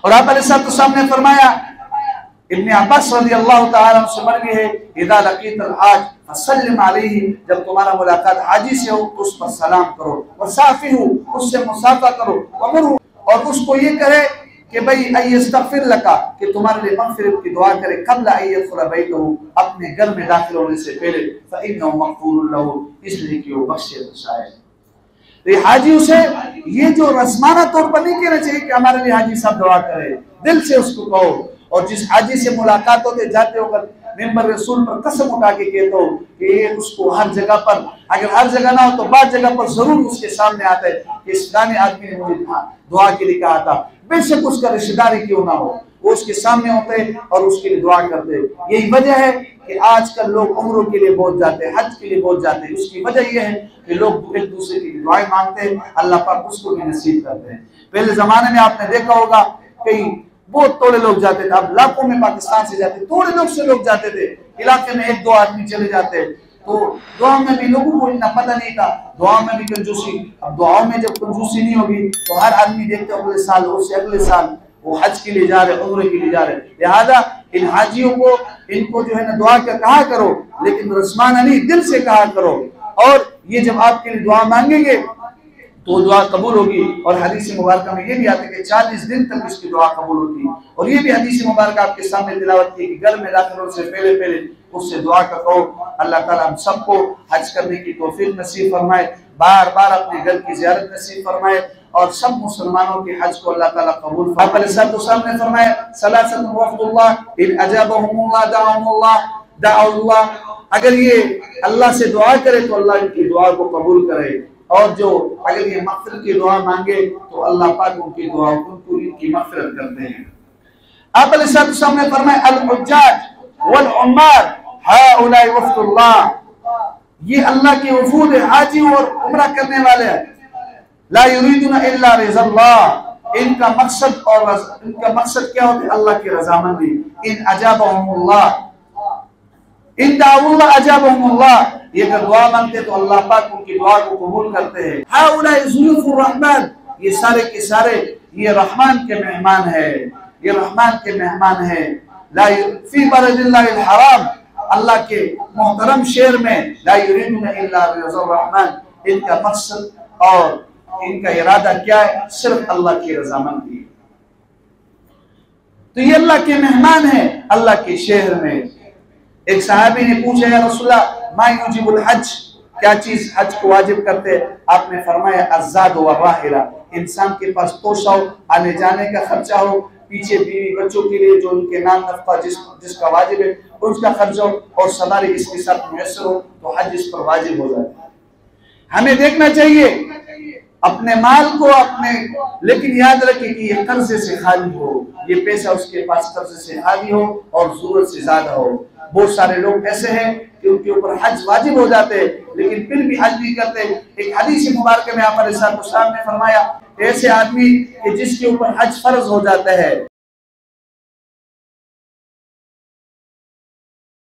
और आप अलैहिस्सलाम ने फरमाया, इब्न अब्बास रज़ियल्लाहु तआला अन्हु से मरवी है, इदा लकीतल हाज फसल्लिम अलैहि, जब तुम्हारा मुलाकात हाजी से हो तो उस पर सलाम करो, वसाफिहु, उससे मुसाफा करो, वमरहु, और उसको ये करे कि भाई अयस्तगफिर लका, कि तुम्हारे लिए मगफिरत की दुआ करे, कब्ल अयदखुल बैतहु, अपने घर में दाखिल होने से पहले, फइन्नहु मग़फूरुन लहु, इसलिए कि वो बख्शे बख्शाए। तो हाजी उसे ये जो रस्माना तौर पर नहीं कहना चाहिए कि हमारे लिए हाजी साहब दुआ करे, दिल से उसको कहो। और जिस हाजी से मुलाकात होते जाते हो मिंबर रसूल पर कसम उठा के कहते हो कि ये उसको हर जगह पर, अगर हर जगह ना हो तो बाद जगह पर जरूर उसके सामने आता है कि इस फलाने आदमी ने मुझे दुआ के लिए कहा था, बेशक उसका रिश्तेदारी क्यों ना हो, वो उसके सामने होते हैं और उसके लिए दुआ करते हैं। यही वजह है कि आजकल लोग उम्रों के लिए पहुंच जाते हैं, हज के लिए पहुंच जाते हैं। उसकी वजह यह है कि लोग एक दूसरे की दुआएं मांगते हैं, अल्लाह पाक उसको भी नसीब करते हैं। पहले जमाने में आपने देखा होगा कई बहुत थोड़े लोग जाते थे, अब लाखों में पाकिस्तान से जाते, थोड़े लोग से लोग जाते थे, इलाके में एक दो आदमी चले जाते, तो दुआ में भी लोगों को इतना पता नहीं था, दुआ में भी कंजूसी। अब दुआओं में जब कंजूसी नहीं होगी तो हर आदमी देखते अगले साल, उससे अगले साल वो हज के लिए जा रहे, उम्रे के लिए जा रहे। लिहाजा इन हाजियों को, इनको जो है ना दुआ का कहा करो, लेकिन रस्माना नहीं, दिल से कहा करो। और ये जब आपके लिए दुआ मांगेंगे तो दुआ कबूल होगी। और हदीस मुबारक में ये भी आता है कि 40 दिन तक इसकी दुआ कबूल होती है। और ये भी हदीस मुबारक आपके सामने तिलावत की कि घर में दाखिल होने से पहले पहले उससे दुआ का कहो। अल्लाह ताला हम सबको हज करने की तौफीक नसीब फरमाए, बार बार अपने घर की ज़ियारत नसीब फरमाए, और सब मुसलमानों के हज को अल्लाह ताला कबूल फरमाए। फरमाया सलासतुन वफ़दुल्लाह इन अजाबहुमुल्लाह दअउल्लाह, अगर ये अल्लाह से दुआ करे तो अल्लाह इनकी दुआ को कबूल करे, और जो अगर ये मग़फ़िरत की दुआ मांगे तो अल्लाह पाक उनकी दुआ को इनकी मग़फ़िरत करते हैं। आप अलैहिस्सलाम ने फरमाया अल-हुज्जाज वल उम्मार हाउलाई वफ़दुल्लाह, ये अल्लाह के वफूद हाजी और उम्रा करने वाले हैं। ला युरीदुना इल्ला रिज़ल्लाह, इनका मकसद क्या होता है? अल्लाह की रज़ामंदी। इन अजाबहुमुल्लाह इन दाउल्लाह अजाबहुमुल्लाह, ये अगर दुआ मांगते तो अल्लाह पाक उनकी दुआ को कबूल करते हैं। हाउलाई ज़ुयूफ़ुर रहमान, ये सारे के सारे ये रहमान के मेहमान है, ये रहमान के मेहमान है। ला फी बलदिल्लाहिल हराम, अल्लाह के मोहतरम शहर में, ला युरीदुना इल्ला रिज़ार रहमान, इनका मकसद और इनका इरादा क्या है? सिर्फ अल्लाह की रज़ामंदी। तो ये अल्लाह के मेहमान है अल्लाह के शहर में। एक सहाबी ने पूछा, या रसूलल्लाह मा युजिबुल हज, क्या चीज हज को वाजिब करते? आपने फरमाया अज़्ज़ाद व राहिला, इंसान के पास तोशा हो, आने जाने का खर्चा हो, पीछे बीवी बच्चों के लिए जो उनके नाम नफ़का जिसका वाजिब है उसका खर्चा हो, और सवारी इसके साथ मुयस्सर हो तो हज इस पर वाजिब हो जाता है। हमें देखना चाहिए अपने माल को अपने, लेकिन याद रखें कि ये कर्जे से खाली हो, ये पैसा उसके पास कर्जे से खाली हो और जरूरत से ज्यादा हो। बहुत सारे लोग ऐसे हैं कि उनके ऊपर हज वाजिब हो जाते हैं लेकिन फिर भी हज नहीं करते। एक हदीस मुबारक में आप अलैहिस्सलाम ने फरमाया, ऐसे आदमी कि जिसके ऊपर हज फर्ज हो जाता है